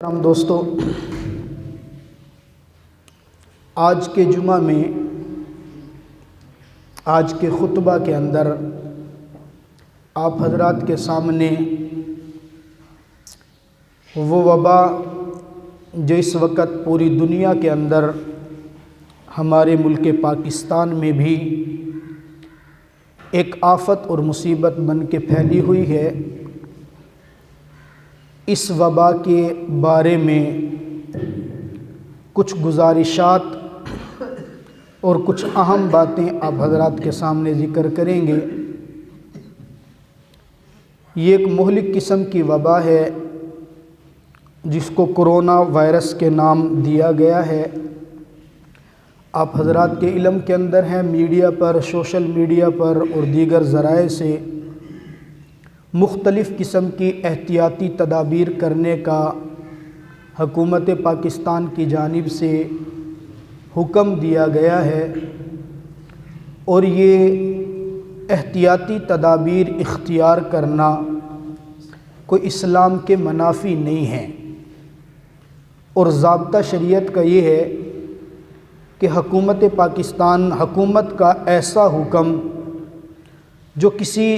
ہم دوستو، آج کے جمعہ میں آج کے خطبہ کے اندر آپ حضرات کے سامنے وہ وبا جو اس وقت پوری دنیا کے اندر ہمارے ملک پاکستان میں بھی ایک آفت اور مصیبت بن کے پھیلی ہوئی ہے، اس وبا کے بارے میں کچھ گزارشات اور کچھ اہم باتیں آپ حضرات کے سامنے ذکر کریں گے۔ یہ ایک مہلک قسم کی وبا ہے جس کو کرونا وائرس کے نام دیا گیا ہے۔ آپ حضرات کے علم کے اندر ہیں، میڈیا پر، سوشل میڈیا پر اور دیگر ذرائع سے مختلف قسم کی احتیاطی تدابیر کرنے کا حکومت پاکستان کی جانب سے حکم دیا گیا ہے، اور یہ احتیاطی تدابیر اختیار کرنا کوئی اسلام کے منافی نہیں ہے، اور ضابطہ شریعت کا یہ ہے کہ حکومت پاکستان حکومت کا ایسا حکم جو کسی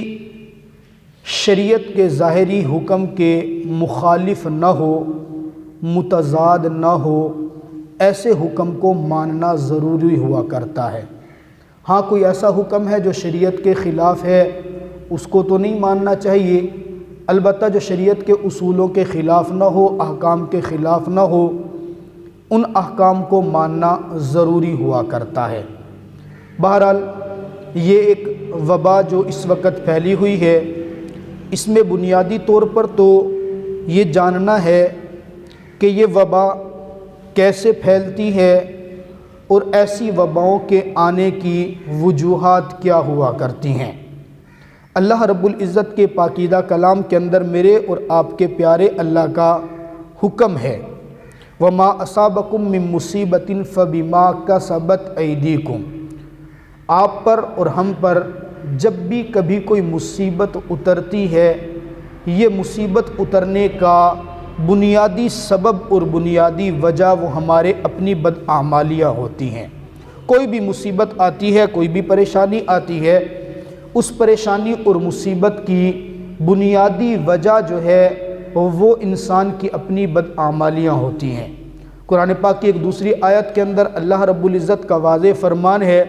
شریعت کے ظاہری حکم کے مخالف نہ ہو، متضاد نہ ہو، ایسے حکم کو ماننا ضروری ہوا کرتا ہے۔ ہاں، کوئی ایسا حکم ہے جو شریعت کے خلاف ہے، اس کو تو نہیں ماننا چاہیے، البتہ جو شریعت کے اصولوں کے خلاف نہ ہو، احکام کے خلاف نہ ہو، ان احکام کو ماننا ضروری ہوا کرتا ہے۔ بہرحال یہ ایک وبا جو اس وقت پھیلی ہوئی ہے، اس میں بنیادی طور پر تو یہ جاننا ہے کہ یہ وبا کیسے پھیلتی ہے اور ایسی وباؤں کے آنے کی وجوہات کیا ہوا کرتی ہیں۔ اللہ رب العزت کے پاکیزہ کلام کے اندر میرے اور آپ کے پیارے اللہ کا حکم ہے، وَمَا أَصَابَكُم مِّن مُّصِيبَةٍ فَبِمَا كَسَبَتْ أَيْدِيكُمْ۔ آپ پر اور ہم پر جب بھی کبھی کوئی مصیبت اترتی ہے، یہ مصیبت اترنے کا بنیادی سبب اور بنیادی وجہ وہ ہمارے اپنی بدعمالیاں ہوتی ہیں۔ کوئی بھی مصیبت آتی ہے، کوئی بھی پریشانی آتی ہے، اس پریشانی اور مصیبت کی بنیادی وجہ جو ہے وہ انسان کی اپنی بدعمالیاں ہوتی ہیں۔ قرآن پاک کی ایک دوسری آیت کے اندر اللہ رب العزت کا واضح فرمان ہے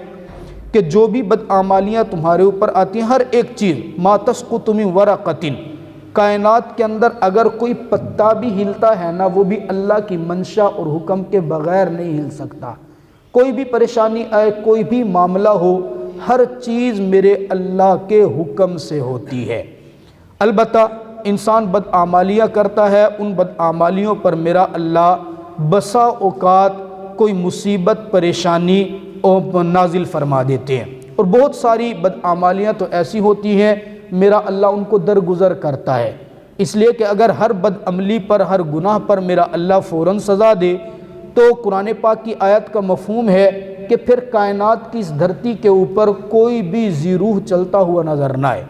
کہ جو بھی بدعمالیاں تمہارے اوپر آتی ہیں، ہر ایک چیز ما تسقط من ورقۃ، کائنات کے اندر اگر کوئی پتا بھی ہلتا ہے نا، وہ بھی اللہ کی منشا اور حکم کے بغیر نہیں ہل سکتا۔ کوئی بھی پریشانی آئے، کوئی بھی معاملہ ہو، ہر چیز میرے اللہ کے حکم سے ہوتی ہے۔ البتہ انسان بدعمالیاں کرتا ہے، ان بدعمالیوں پر میرا اللہ بسا اوقات کوئی مصیبت پریشانی نازل فرما دیتے ہیں، اور بہت ساری بدعمالیاں تو ایسی ہوتی ہیں میرا اللہ ان کو درگزر کرتا ہے، اس لیے کہ اگر ہر بدعملی پر، ہر گناہ پر میرا اللہ فوراً سزا دے تو قرآن پاک کی آیت کا مفہوم ہے کہ پھر کائنات کی اس دھرتی کے اوپر کوئی بھی ذی روح چلتا ہوا نظر نہ آئے۔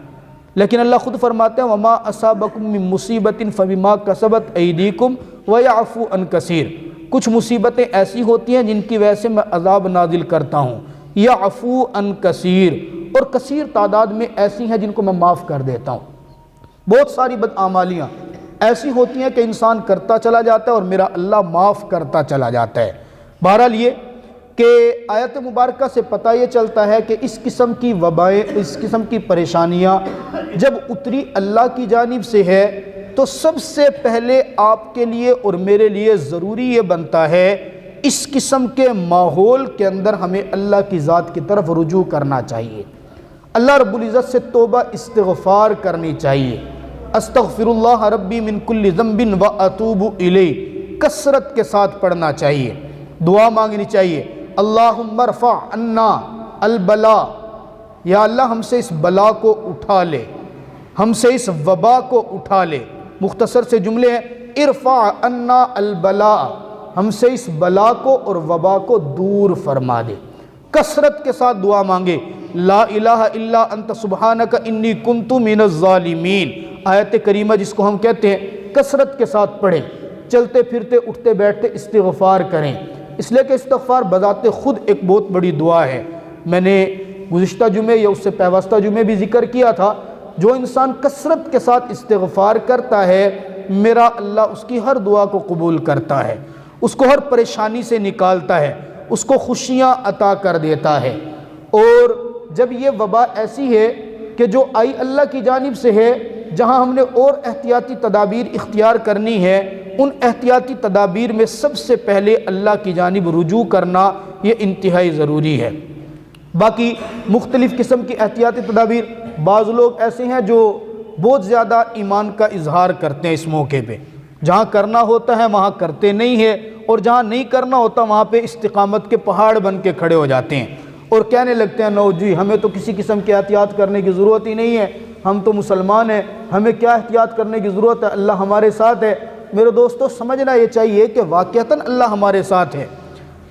لیکن اللہ خود فرماتے ہیں وَمَا أَصَابَكُم مِّن مُّصِيبَةٍ فَبِمَا كَسَبَتْ أَيْدِيكُمْ وَيَعْفُو عَن كَثِيرٍ۔ کچھ مصیبتیں ایسی ہوتی ہیں جن کی وجہ سے میں عذاب نازل کرتا ہوں، یعفو عن کثیر، اور کثیر تعداد میں ایسی ہیں جن کو میں معاف کر دیتا ہوں۔ بہت ساری بدعمالیاں ایسی ہوتی ہیں کہ انسان کرتا چلا جاتا ہے اور میرا اللہ معاف کرتا چلا جاتا ہے۔ بہرحال یہ کہ آیت مبارکہ سے پتہ یہ چلتا ہے کہ اس قسم کی وبائیں، اس قسم کی پریشانیاں جب اتری اللہ کی جانب سے ہے تو سب سے پہلے آپ کے لیے اور میرے لیے ضروری یہ بنتا ہے اس قسم کے ماحول کے اندر ہمیں اللہ کی ذات کی طرف رجوع کرنا چاہیے، اللہ رب العزت سے توبہ استغفار کرنی چاہیے۔ استغفر اللہ ربی من کل ذنب واتوب الیہ کثرت کے ساتھ پڑھنا چاہیے، دعا مانگنی چاہیے، اللہم ارفع عنا البلاء، یا اللہ ہم سے اس بلا کو اٹھا لے، ہم سے اس وبا کو اٹھا لے۔ مختصر سے جملے ہیں، ارفع عنا البلاء، ہم سے اس بلا کو اور وبا کو دور فرما دے۔ کثرت کے ساتھ دعا مانگے، لا الہ الا انت سبحانک انی کنت من الظالمین، آیت کریمہ جس کو ہم کہتے ہیں، کثرت کے ساتھ پڑھیں۔ چلتے پھرتے اٹھتے بیٹھتے استغفار کریں، اس لیے کہ استغفار بذات خود ایک بہت بڑی دعا ہے۔ میں نے گزشتہ جمعے یا اس سے پیوستہ جمعے بھی ذکر کیا تھا، جو انسان کثرت کے ساتھ استغفار کرتا ہے میرا اللہ اس کی ہر دعا کو قبول کرتا ہے، اس کو ہر پریشانی سے نکالتا ہے، اس کو خوشیاں عطا کر دیتا ہے۔ اور جب یہ وبا ایسی ہے کہ جو آئی اللہ کی جانب سے ہے، جہاں ہم نے اور احتیاطی تدابیر اختیار کرنی ہے، ان احتیاطی تدابیر میں سب سے پہلے اللہ کی جانب رجوع کرنا یہ انتہائی ضروری ہے۔ باقی مختلف قسم کی احتیاطی تدابیر، بعض لوگ ایسے ہیں جو بہت زیادہ ایمان کا اظہار کرتے ہیں اس موقع پہ، جہاں کرنا ہوتا ہے وہاں کرتے نہیں ہیں، اور جہاں نہیں کرنا ہوتا وہاں پہ استقامت کے پہاڑ بن کے کھڑے ہو جاتے ہیں اور کہنے لگتے ہیں نو جی ہمیں تو کسی قسم کی احتیاط کرنے کی ضرورت ہی نہیں ہے، ہم تو مسلمان ہیں، ہمیں کیا احتیاط کرنے کی ضرورت ہے، اللہ ہمارے ساتھ ہے۔ میرے دوستو سمجھنا یہ چاہیے کہ واقعتاً اللہ ہمارے ساتھ ہے،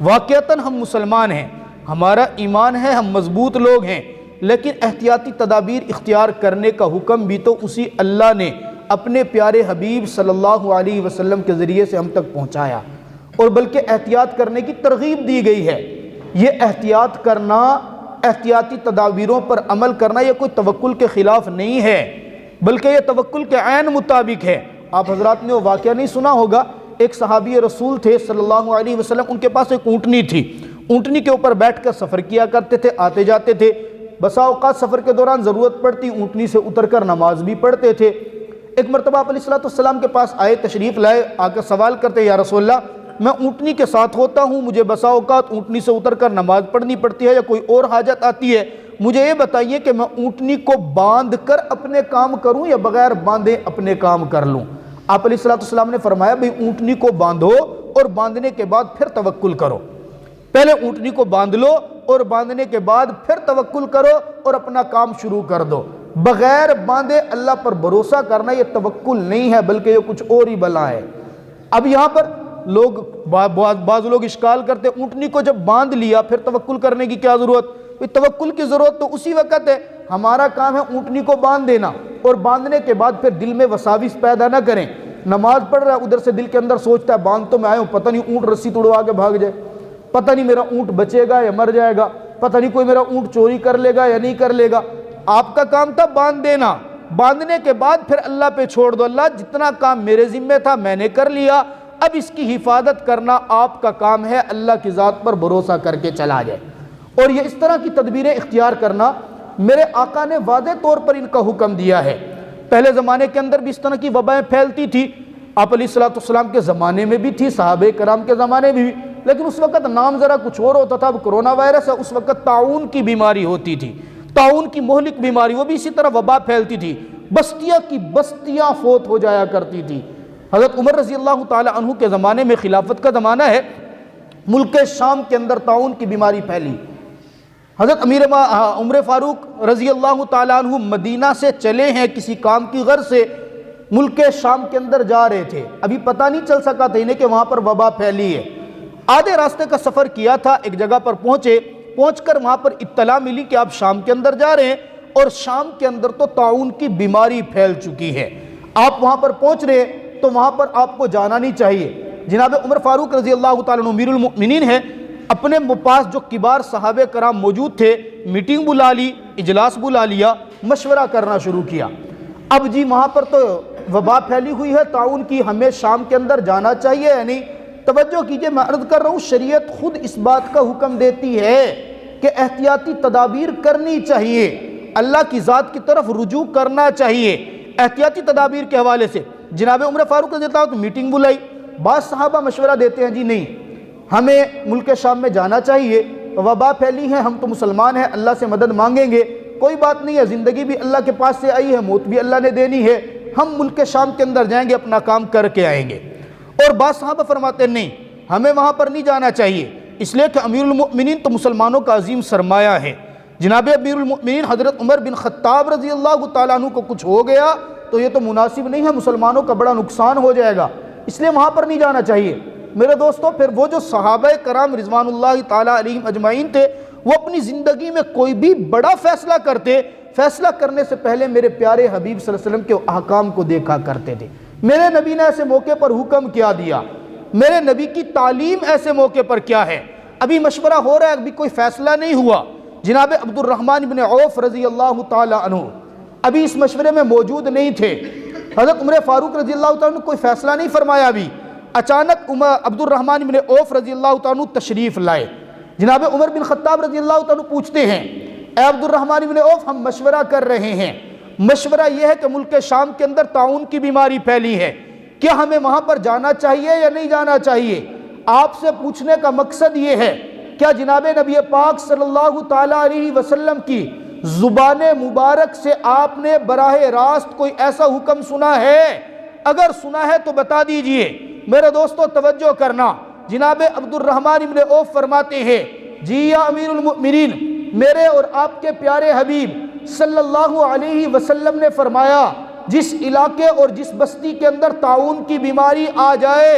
واقعتاً ہم مسلمان ہیں، ہمارا ایمان ہے، ہم مضبوط لوگ ہیں، لیکن احتیاطی تدابیر اختیار کرنے کا حکم بھی تو اسی اللہ نے اپنے پیارے حبیب صلی اللہ علیہ وسلم کے ذریعے سے ہم تک پہنچایا، اور بلکہ احتیاط کرنے کی ترغیب دی گئی ہے۔ یہ احتیاط کرنا، احتیاطی تدابیروں پر عمل کرنا یہ کوئی توکل کے خلاف نہیں ہے، بلکہ یہ توکل کے عین مطابق ہے۔ آپ حضرات نے وہ واقعہ نہیں سنا ہوگا، ایک صحابی رسول تھے صلی اللہ علیہ وسلم، ان کے پاس ایک اونٹنی تھی، اونٹنی کے اوپر بیٹھ کر سفر کیا کرتے تھے، آتے جاتے تھے، بسا اوقات سفر کے دوران ضرورت پڑتی اونٹنی سے اتر کر نماز بھی پڑھتے تھے۔ ایک مرتبہ آپ علیہ السلام کے پاس آئے، تشریف لائے، آ کر سوال کرتے یا رسول اللہ میں اونٹنی کے ساتھ ہوتا ہوں، مجھے بسا اوقات اونٹنی سے اتر کر نماز پڑھنی پڑتی ہے یا کوئی اور حاجت آتی ہے، مجھے یہ بتائیے کہ میں اونٹنی کو باندھ کر اپنے کام کروں یا بغیر باندھے اپنے کام کر لوں؟ آپ علیہ السلام نے فرمایا بھئی اونٹنی کو باندھو اور باندھنے کے بعد پھر توکل کرو، پہلے اونٹنی کو باندھ لو اور باندھنے کے بعد پھر توکل کرو اور اپنا کام شروع کر دو۔ بغیر باندھے اللہ پر بھروسہ کرنا یہ توکل نہیں ہے، بلکہ یہ کچھ اور ہی بلا ہے۔ اب یہاں پر لوگ بعض لوگ اشکال کرتے اونٹنی کو جب باندھ لیا پھر توکل کرنے کی کیا ضرورت؟ توکل کی ضرورت تو اسی وقت ہے، ہمارا کام ہے اونٹنی کو باندھ دینا، اور باندھنے کے بعد پھر دل میں وساوس پیدا نہ کریں۔ نماز پڑھ رہا ہے، ادھر سے دل کے اندر سوچتا ہے باندھ تو میں آیا ہوں، پتہ نہیں اونٹ رسی توڑوا کے بھاگ جائے، پتہ نہیں میرا اونٹ بچے گا یا مر جائے گا، پتہ نہیں کوئی میرا اونٹ چوری کر لے گا یا نہیں کر لے گا۔ آپ کا کام تھا باندھ دینا، باندھنے کے بعد پھر اللہ پہ چھوڑ دو، اللہ جتنا کام میرے ذمہ تھا میں نے کر لیا، اب اس کی حفاظت کرنا آپ کا کام ہے، اللہ کی ذات پر بھروسہ کر کے چلا جائے۔ اور یہ اس طرح کی تدبیریں اختیار کرنا میرے آقا نے واضح طور پر ان کا حکم دیا ہے۔ پہلے زمانے کے اندر بھی اس طرح کی وبائیں پھیلتی تھی، آپ علیہ السلام کے زمانے میں بھی تھی، صحابہ کرام کے زمانے میں بھی، لیکن اس وقت نام ذرا کچھ اور ہوتا تھا۔ اب کرونا وائرس ہے، اس وقت طاعون کی بیماری ہوتی تھی، طاعون کی مہلک بیماری، وہ بھی اسی طرح وبا پھیلتی تھی، بستیاں کی بستیاں فوت ہو جایا کرتی تھی۔ حضرت عمر رضی اللہ تعالی عنہ کے زمانے میں، خلافت کا زمانہ ہے، ملک شام کے اندر طاعون کی بیماری پھیلی۔ حضرت عمر فاروق رضی اللہ تعالی عنہ مدینہ سے چلے ہیں کسی کام کی غرض سے، ملک شام کے اندر جا رہے تھے، ابھی پتہ نہیں چل سکا تھا انہیں کہ وہاں پر وبا پھیلی ہے۔ آدھے راستے کا سفر کیا تھا، ایک جگہ پر پہنچ کر وہاں پر اطلاع ملی کہ آپ شام کے اندر جا رہے ہیں، اور شام کے اندر تو طاعون کی بیماری پھیل چکی ہے، آپ وہاں پر پہنچ رہے ہیں تو وہاں پر آپ کو جانا نہیں چاہیے۔ جناب عمر فاروق رضی اللہ تعالیٰ عنہ امیر المؤمنین ہیں، اپنے پاس جو کبار صحابہ کرام موجود تھے، میٹنگ بلا لی، اجلاس بلا لیا، مشورہ کرنا شروع کیا۔ اب جی وہاں پر تو وبا پھیلی ہوئی ہے طاعون کی، ہمیں شام کے اندر جانا چاہیے یا نہیں؟ توجہ کیجئے، میں عرض کر رہا ہوں شریعت خود اس بات کا حکم دیتی ہے کہ احتیاطی تدابیر کرنی چاہیے، اللہ کی ذات کی طرف رجوع کرنا چاہیے۔ احتیاطی تدابیر کے حوالے سے جناب عمر فاروق رضی اللہ عنہ میٹنگ بلائی، بعض صحابہ مشورہ دیتے ہیں جی نہیں، ہمیں ملک شام میں جانا چاہیے، وبا پھیلی ہے، ہم تو مسلمان ہیں، اللہ سے مدد مانگیں گے، کوئی بات نہیں ہے، زندگی بھی اللہ کے پاس سے آئی ہے، موت بھی اللہ نے دینی ہے، ہم ملک شام کے اندر جائیں گے، اپنا کام کر کے آئیں گے۔ اور بعض صحابہ فرماتے ہیں نہیں، ہمیں وہاں پر نہیں جانا چاہیے، اس لیے کہ امیر المؤمنین تو مسلمانوں کا عظیم سرمایہ ہے، جناب امیر المؤمنین حضرت عمر بن خطاب رضی اللہ تعالیٰ عنہ کو کچھ ہو گیا تو یہ تو مناسب نہیں ہے، مسلمانوں کا بڑا نقصان ہو جائے گا، اس لیے وہاں پر نہیں جانا چاہیے۔ میرے دوستو، پھر وہ جو صحابہ کرام رضوان اللہ تعالیٰ علیہم اجمعین تھے، وہ اپنی زندگی میں کوئی بھی بڑا فیصلہ کرتے، فیصلہ کرنے سے پہلے میرے پیارے حبیب صلی اللہ علیہ وسلم کے احکام کو دیکھا کرتے تھے، میرے نبی نے ایسے موقع پر حکم کیا دیا، میرے نبی کی تعلیم ایسے موقع پر کیا ہے؟ ابھی مشورہ ہو رہا ہے، ابھی کوئی فیصلہ نہیں ہوا۔ جناب عبد الرحمن بن عوف رضی اللہ تعالی عنہ ابھی اس مشورے میں موجود نہیں تھے۔ حضرت عمر فاروق رضی اللہ تعالیٰ عنہ کوئی فیصلہ نہیں فرمایا ابھی، اچانک عبد الرحمن بن عوف رضی اللہ تعالیٰ عنہ تشریف لائے۔ جناب عمر بن خطاب رضی اللہ تعالیٰ عنہ پوچھتے ہیں، اے عبد الرحمن بن عوف، ہم مشورہ کر رہے ہیں، مشورہ یہ ہے کہ ملک شام کے اندر طاعون کی بیماری پھیلی ہے، کیا ہمیں وہاں پر جانا چاہیے یا نہیں جانا چاہیے؟ آپ سے پوچھنے کا مقصد یہ ہے، کیا جناب نبی پاک صلی اللہ تعالیٰ علیہ وسلم کی زبان مبارک سے آپ نے براہ راست کوئی ایسا حکم سنا ہے؟ اگر سنا ہے تو بتا دیجئے۔ میرے دوستو توجہ کرنا، جناب عبد الرحمن بن عوف فرماتے ہیں، جی یا امیر المؤمنین، میرے اور آپ کے پیارے حبیب صلی اللہ علیہ وسلم نے فرمایا، جس علاقے اور جس بستی کے اندر طاعون کی بیماری آ جائے،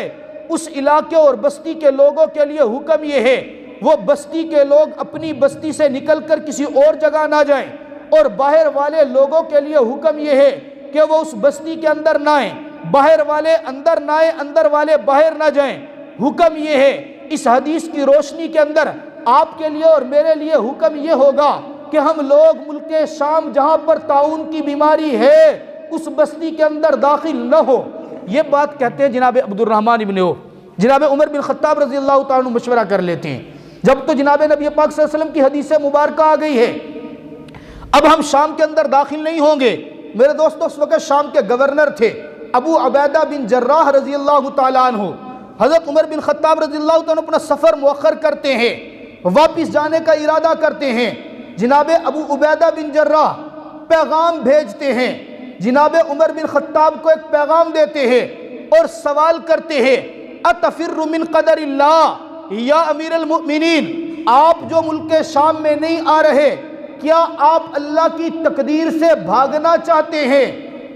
اس علاقے اور بستی کے لوگوں کے لیے حکم یہ ہے، وہ بستی کے لوگ اپنی بستی سے نکل کر کسی اور جگہ نہ جائیں، اور باہر والے لوگوں کے لیے حکم یہ ہے کہ وہ اس بستی کے اندر نہ آئیں، باہر والے اندر نہ آئیں، اندر والے باہر نہ جائیں۔ حکم یہ ہے، اس حدیث کی روشنی کے اندر آپ کے لیے اور میرے لیے حکم یہ ہوگا کہ ہم لوگ ملک شام جہاں پر طاعون کی بیماری ہے اس بستی کے اندر داخل نہ ہو۔ یہ بات کہتے ہیں جناب عبد الرحمن بن عوف۔ جناب عمر بن خطاب رضی اللہ تعالیٰ عنہ مشورہ کر لیتے ہیں، جب تو جناب نبی پاک صلی اللہ علیہ وسلم کی حدیث مبارکہ آ گئی ہے، اب ہم شام کے اندر داخل نہیں ہوں گے۔ میرے دوستو اس وقت شام کے گورنر تھے ابو عبیدہ بن جراح رضی اللہ تعالیٰ عنہ۔ حضرت عمر بن خطاب رضی اللہ تعالیٰ عنہ اپنا سفر مؤخر کرتے ہیں، واپس جانے کا ارادہ کرتے ہیں۔ جناب ابو عبیدہ بن جراح پیغام بھیجتے ہیں، جناب عمر بن خطاب کو ایک پیغام دیتے ہیں اور سوال کرتے ہیں، اتفر من قدر اللہ یا امیر المؤمنین، آپ جو ملک شام میں نہیں آ رہے، کیا آپ اللہ کی تقدیر سے بھاگنا چاہتے ہیں؟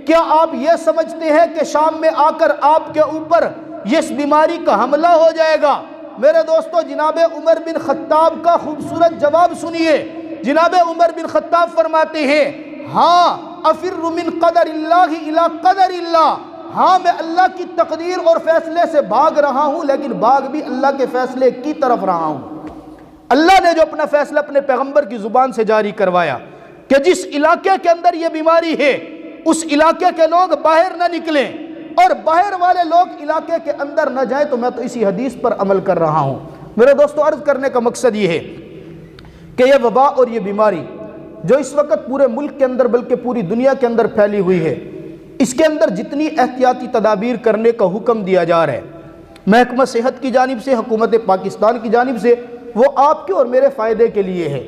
کیا آپ یہ سمجھتے ہیں کہ شام میں آ کر آپ کے اوپر اس بیماری کا حملہ ہو جائے گا؟ میرے دوستو جناب عمر بن خطاب کا خوبصورت جواب سنیے۔ جناب عمر بن خطاب فرماتے ہیں، ہاں افر من قدر اللہ الی قدر اللہ، ہاں میں اللہ کی تقدیر اور فیصلے سے بھاگ رہا ہوں، لیکن بھاگ بھی اللہ کے فیصلے کی طرف رہا ہوں۔ اللہ نے جو اپنا فیصلہ اپنے پیغمبر کی زبان سے جاری کروایا کہ جس علاقے کے اندر یہ بیماری ہے اس علاقے کے لوگ باہر نہ نکلیں اور باہر والے لوگ علاقے کے اندر نہ جائیں، تو میں تو اسی حدیث پر عمل کر رہا ہوں۔ میرے دوستو عرض کرنے کا مقصد یہ ہے کہ یہ وبا اور یہ بیماری جو اس وقت پورے ملک کے اندر بلکہ پوری دنیا کے اندر پھیلی ہوئی ہے، اس کے اندر جتنی احتیاطی تدابیر کرنے کا حکم دیا جا رہا ہے محکمہ صحت کی جانب سے، حکومت پاکستان کی جانب سے، وہ آپ کے اور میرے فائدے کے لیے ہے،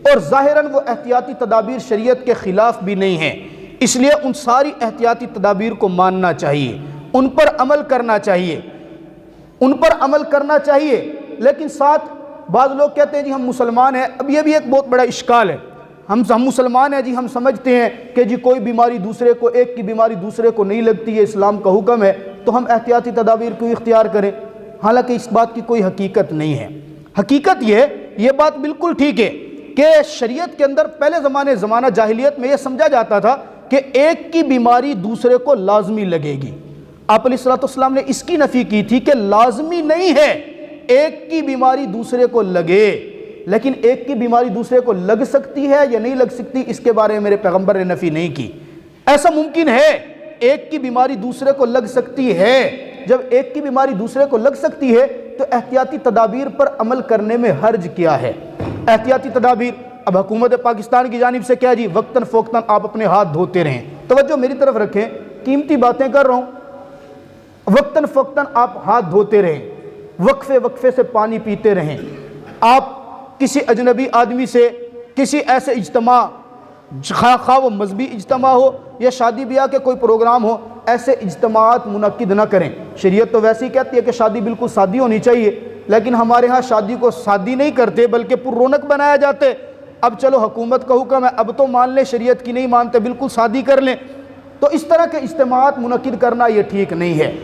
اور ظاہراً وہ احتیاطی تدابیر شریعت کے خلاف بھی نہیں ہیں۔ اس لیے ان ساری احتیاطی تدابیر کو ماننا چاہیے، ان پر عمل کرنا چاہیے، ان پر عمل کرنا چاہیے۔ لیکن ساتھ بعض لوگ کہتے ہیں جی ہم مسلمان ہیں، اب یہ بھی ایک بہت بڑا اشکال ہے، ہم مسلمان ہیں جی، ہم سمجھتے ہیں کہ جی کوئی بیماری دوسرے کو، ایک کی بیماری دوسرے کو نہیں لگتی ہے، اسلام کا حکم ہے، تو ہم احتیاطی تدابیر کو اختیار کریں۔ حالانکہ اس بات کی کوئی حقیقت نہیں ہے۔ حقیقت یہ بات بالکل ٹھیک ہے کہ شریعت کے اندر پہلے زمانہ جاہلیت میں یہ سمجھا جاتا تھا کہ ایک کی بیماری دوسرے کو لازمی لگے گی۔ آپ علیہ السلام نے اس کی نفی کی تھی کہ لازمی نہیں ہے ایک کی بیماری دوسرے کو لگے، لیکن ایک کی بیماری دوسرے کو لگ سکتی ہے یا نہیں لگ سکتی، اس کے بارے میں میرے پیغمبر نے نفی نہیں کی۔ ایسا ممکن ہے، ایک کی بیماری دوسرے کو لگ سکتی ہے۔ جب ایک کی بیماری دوسرے کو لگ سکتی ہے تو احتیاطی تدابیر پر عمل کرنے میں حرج کیا ہے؟ احتیاطی تدابیر اب حکومت پاکستان کی جانب سے کیا جی وقتاً فوقتاً آپ اپنے ہاتھ دھوتے رہیں۔ توجہ میری طرف رکھیں، قیمتی باتیں کر رہا ہوں۔ وقتاً فوقتاً آپ ہاتھ دھوتے رہیں، وقفے سے پانی پیتے رہیں۔ آپ کسی اجنبی آدمی سے کسی ایسے اجتماع، خواہ وہ مذہبی اجتماع ہو یا شادی بیاہ کے کوئی پروگرام ہو، ایسے اجتماعات منعقد نہ کریں۔ شریعت تو ویسے ہی کہتی ہے کہ شادی بالکل سادی ہونی چاہیے، لیکن ہمارے ہاں شادی کو سادی نہیں کرتے بلکہ پر رونق بنایا جاتے۔ اب چلو حکومت کا حکم ہے، اب تو مان لیں، شریعت کی نہیں مانتے، بالکل سادی کر لیں۔ تو اس طرح کے اجتماعات منعقد کرنا یہ ٹھیک نہیں ہے۔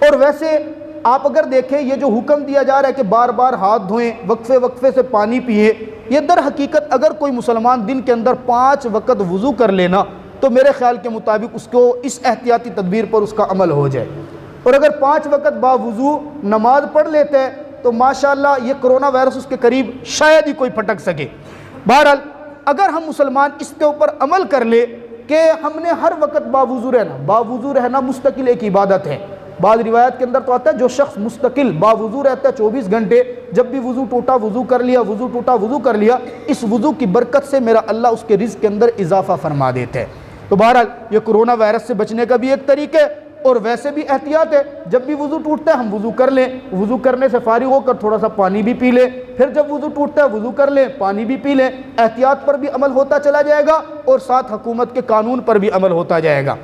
اور ویسے آپ اگر دیکھیں یہ جو حکم دیا جا رہا ہے کہ بار بار ہاتھ دھوئیں، وقفے سے پانی پیئیں، یہ در حقیقت اگر کوئی مسلمان دن کے اندر 5 وقت وضو کر لینا تو میرے خیال کے مطابق اس کو اس احتیاطی تدبیر پر اس کا عمل ہو جائے۔ اور اگر 5 وقت باوضو نماز پڑھ لیتے ہیں تو ماشاءاللہ یہ کرونا وائرس اس کے قریب شاید ہی کوئی پھٹک سکے۔ بہرحال اگر ہم مسلمان اس کے اوپر عمل کر لے کہ ہم نے ہر وقت باوضو رہنا مستقل ایک عبادت ہے۔ بعض روایت کے اندر تو آتا ہے جو شخص مستقل باوضو رہتا ہے 24 گھنٹے، جب بھی وضو ٹوٹا وضو کر لیا، وضو ٹوٹا وضو کر لیا، اس وضو کی برکت سے میرا اللہ اس کے رزق کے اندر اضافہ فرما دیتے ہیں۔ تو بہرحال یہ کرونا وائرس سے بچنے کا بھی ایک طریقہ ہے، اور ویسے بھی احتیاط ہے۔ جب بھی وضو ٹوٹتا ہے ہم وضو کر لیں، وضو کرنے سے فارغ ہو کر تھوڑا سا پانی بھی پی لیں، پھر جب وضو ٹوٹتا ہے وضو کر لیں، پانی بھی پی لیں۔ احتیاط پر بھی عمل ہوتا چلا جائے گا اور ساتھ حکومت کے قانون پر بھی عمل ہوتا جائے گا۔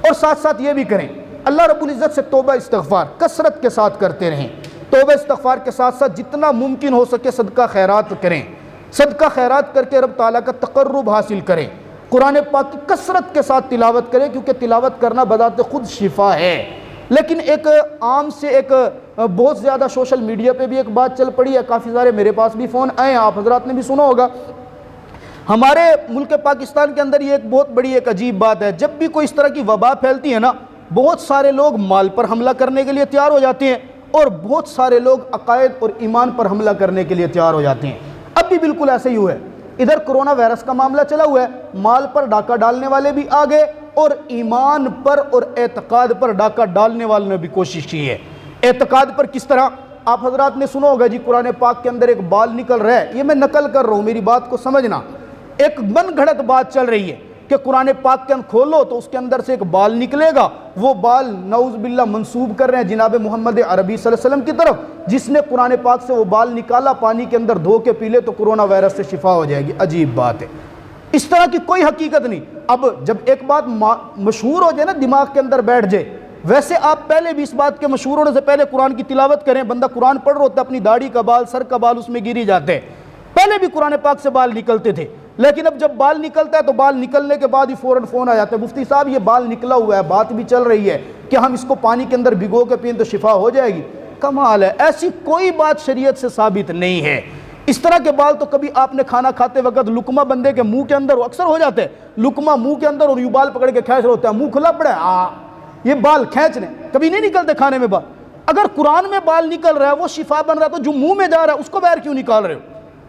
اور ساتھ ساتھ یہ بھی کریں، اللہ رب العزت سے توبہ استغفار کثرت کے ساتھ کرتے رہیں۔ توبہ استغفار کے ساتھ ساتھ جتنا ممکن ہو سکے صدقہ خیرات کریں، صدقہ خیرات کر کے رب تعالیٰ کا تقرب حاصل کریں۔ قرآن پاک کی کثرت کے ساتھ تلاوت کریں، کیونکہ تلاوت کرنا بذات خود شفا ہے۔ لیکن ایک عام سے ایک بہت زیادہ سوشل میڈیا پہ بھی ایک بات چل پڑی ہے، کافی سارے میرے پاس بھی فون آئے ہیں، آپ حضرات نے بھی سنا ہوگا۔ ہمارے ملک پاکستان کے اندر یہ ایک بہت بڑی ایک عجیب بات ہے، جب بھی کوئی اس طرح کی وبا پھیلتی ہے نا، بہت سارے لوگ مال پر حملہ کرنے کے لیے تیار ہو جاتے ہیں اور بہت سارے لوگ عقائد اور ایمان پر حملہ کرنے کے لیے تیار ہو جاتے ہیں۔ اب بھی بالکل ایسے ہی ہوا ہے، ادھر کرونا وائرس کا معاملہ چلا ہوا ہے، مال پر ڈاکہ ڈالنے والے بھی آ گئے اور ایمان پر اور اعتقاد پر ڈاکہ ڈالنے والوں نے بھی کوشش کی ہے۔ اعتقاد پر کس طرح؟ آپ حضرات نے سنا ہوگا جی قرآن پاک کے اندر ایک بال نکل رہا ہے، یہ میں نقل کر رہا ہوں، میری بات کو سمجھنا۔ ایک من گھڑت بات چل رہی ہے کہ قرآن پاک کے اندر کھولو تو اس کے اندر سے ایک بال نکلے گا، وہ بال نعوذ باللہ منسوب کر رہے ہیں جناب محمد عربی صلی اللہ علیہ وسلم کی طرف، جس نے قرآن پاک سے وہ بال نکالا پانی کے اندر دھو کے پی لے تو کرونا وائرس سے شفا ہو جائے گی۔ عجیب بات ہے، اس طرح کی کوئی حقیقت نہیں۔ اب جب ایک بات مشہور ہو جائے نا، دماغ کے اندر بیٹھ جائے، ویسے آپ پہلے بھی اس بات کے مشہور ہونے سے پہلے قرآن کی تلاوت کریں، بندہ قرآن پڑھ رہا ہوتا ہے اپنی داڑھی کا بال سر کا بال اس میں گری جاتے ہیں، پہلے بھی قرآن پاک سے بال نکلتے تھے، لیکن اب جب بال نکلتا ہے تو بال نکلنے کے بعد ہی فوراً فون آ جاتا ہے، مفتی صاحب یہ بال نکلا ہوا ہے، بات بھی چل رہی ہے کہ ہم اس کو پانی کے اندر بھگو کے پئیں تو شفا ہو جائے گی۔ کمال ہے، ایسی کوئی بات شریعت سے ثابت نہیں ہے۔ اس طرح کے بال تو کبھی آپ نے کھانا کھاتے وقت لقمہ بندے کے منہ کے اندر اکثر ہو جاتے ہیں، لقمہ منہ کے اندر اور یوں بال پکڑ کے کھینچ رہے ہوتے ہیں، منہ کھلا پڑا ہے، یہ بال کھینچ رہے ہیں، کبھی نہیں نکلتے کھانے میں بال۔ اگر قرآن میں بال نکل رہا ہے وہ شفا بن رہا ہے تو جو منہ میں جا رہا ہے اس کو باہر کیوں نکال رہے ہو؟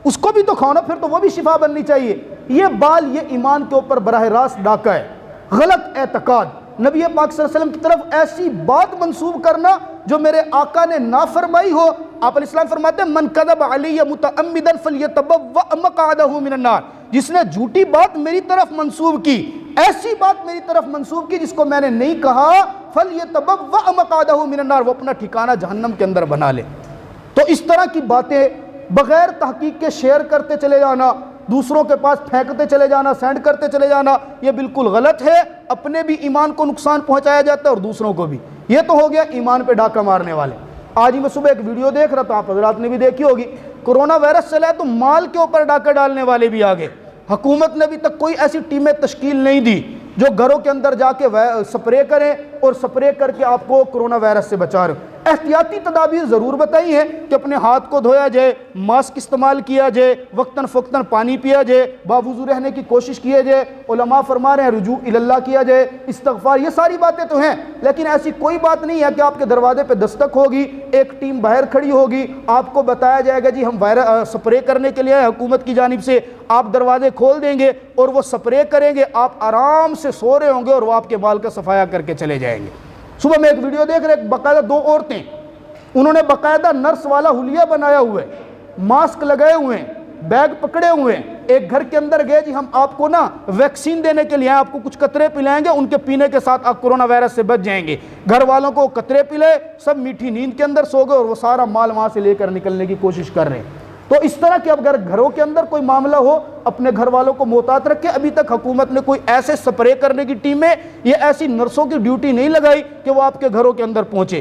اس کو بھی تو کھانا، پھر تو وہ بھی شفا بننی چاہیے۔ یہ بال یہ ایمان کے اوپر براہ راست ڈاکہ ہے، غلط اعتقاد، نبی پاک صلی اللہ علیہ وسلم کی طرف ایسی بات منسوب کرنا جو میرے آقا نے نافرمائی ہو۔ آپ علیہ السلام فرماتے ہیں من کذب علی متعمدا فلیتبوأ مقعدہ من النار، جس نے جھوٹی بات میری طرف منسوب کی، ایسی بات میری طرف منسوب کی جس کو میں نے نہیں کہا، فلیتبوأ مقعدہ من النار، وہ اپنا ٹھکانہ جہنم کے اندر بنا لے۔ تو اس طرح کی باتیں بغیر تحقیق کے شیئر کرتے چلے جانا، دوسروں کے پاس پھینکتے چلے جانا، سینڈ کرتے چلے جانا، یہ بالکل غلط ہے، اپنے بھی ایمان کو نقصان پہنچایا جاتا ہے اور دوسروں کو بھی۔ یہ تو ہو گیا ایمان پہ ڈاکہ مارنے والے۔ آج ہی میں صبح ایک ویڈیو دیکھ رہا تھا، آپ حضرات نے بھی دیکھی ہوگی، کرونا وائرس چلا ہے تو مال کے اوپر ڈاکہ ڈالنے والے بھی آگے۔ حکومت نے ابھی تک کوئی ایسی ٹیمیں تشکیل نہیں دی جو گھروں کے اندر جا کے سپرے کریں اور سپرے کر کے آپ کو کرونا وائرس سے بچا رہے۔ احتیاطی تدابیر ضرور بتائی ہیں کہ اپنے ہاتھ کو دھویا جائے، ماسک استعمال کیا جائے، وقتاً فوقتاً پانی پیا جائے، باوضو رہنے کی کوشش کیا جائے، علماء فرما رہے ہیں رجوع اللہ کیا جائے، استغفار، یہ ساری باتیں تو ہیں، لیکن ایسی کوئی بات نہیں ہے کہ آپ کے دروازے پہ دستک ہوگی، ایک ٹیم باہر کھڑی ہوگی، آپ کو بتایا جائے گا جی ہم سپرے کرنے کے لیے حکومت کی جانب سے، آپ دروازے کھول دیں گے اور وہ سپرے کریں گے، آپ آرام سے سو رہے ہوں گے اور وہ آپ کے بال کا صفایا کر کے چلے جائیں گے۔ صبح میں ایک ویڈیو دیکھ رہے، باقاعدہ 2 عورتیں، انہوں نے باقاعدہ نرس والا حلیہ بنایا ہوا ہے، ماسک لگائے ہوئے ہیں، بیگ پکڑے ہوئے ہیں، ایک گھر کے اندر گئے جی ہم آپ کو نا ویکسین دینے کے لیے آپ کو کچھ قطرے پلائیں گے، ان کے پینے کے ساتھ آپ کرونا وائرس سے بچ جائیں گے۔ گھر والوں کو قطرے پلائے، سب میٹھی نیند کے اندر سو گئے اور وہ سارا مال وہاں سے لے کر نکلنے کی کوشش کر رہے ہیں۔ تو اس طرح کہ اگر گھروں کے اندر کوئی معاملہ ہو اپنے گھر والوں کو محتاط رکھے۔ ابھی تک حکومت نے کوئی ایسے سپرے کرنے کی ٹیمیں یہ ایسی نرسوں کی ڈیوٹی نہیں لگائی کہ وہ آپ کے گھروں کے اندر پہنچے۔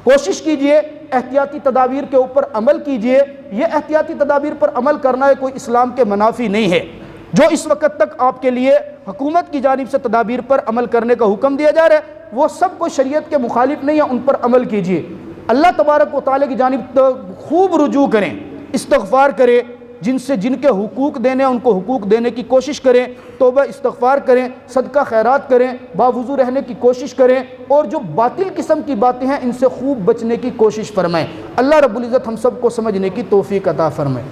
کوشش کیجئے، احتیاطی تدابیر کے اوپر عمل کیجئے۔ یہ احتیاطی تدابیر پر عمل کرنا ہے کوئی اسلام کے منافی نہیں ہے۔ جو اس وقت تک آپ کے لیے حکومت کی جانب سے تدابیر پر عمل کرنے کا حکم دیا جا رہا ہے وہ سب کو شریعت کے مخالف نہیں ہے، ان پر عمل کیجئے۔ اللہ تبارک و تعالی کی جانب خوب رجوع کریں، استغفار کریں، جن سے جن کے حقوق دینے ان کو حقوق دینے کی کوشش کریں، توبہ استغفار کریں، صدقہ خیرات کریں، باوضو رہنے کی کوشش کریں، اور جو باطل قسم کی باتیں ہیں ان سے خوب بچنے کی کوشش فرمائیں۔ اللہ رب العزت ہم سب کو سمجھنے کی توفیق عطا فرمائے۔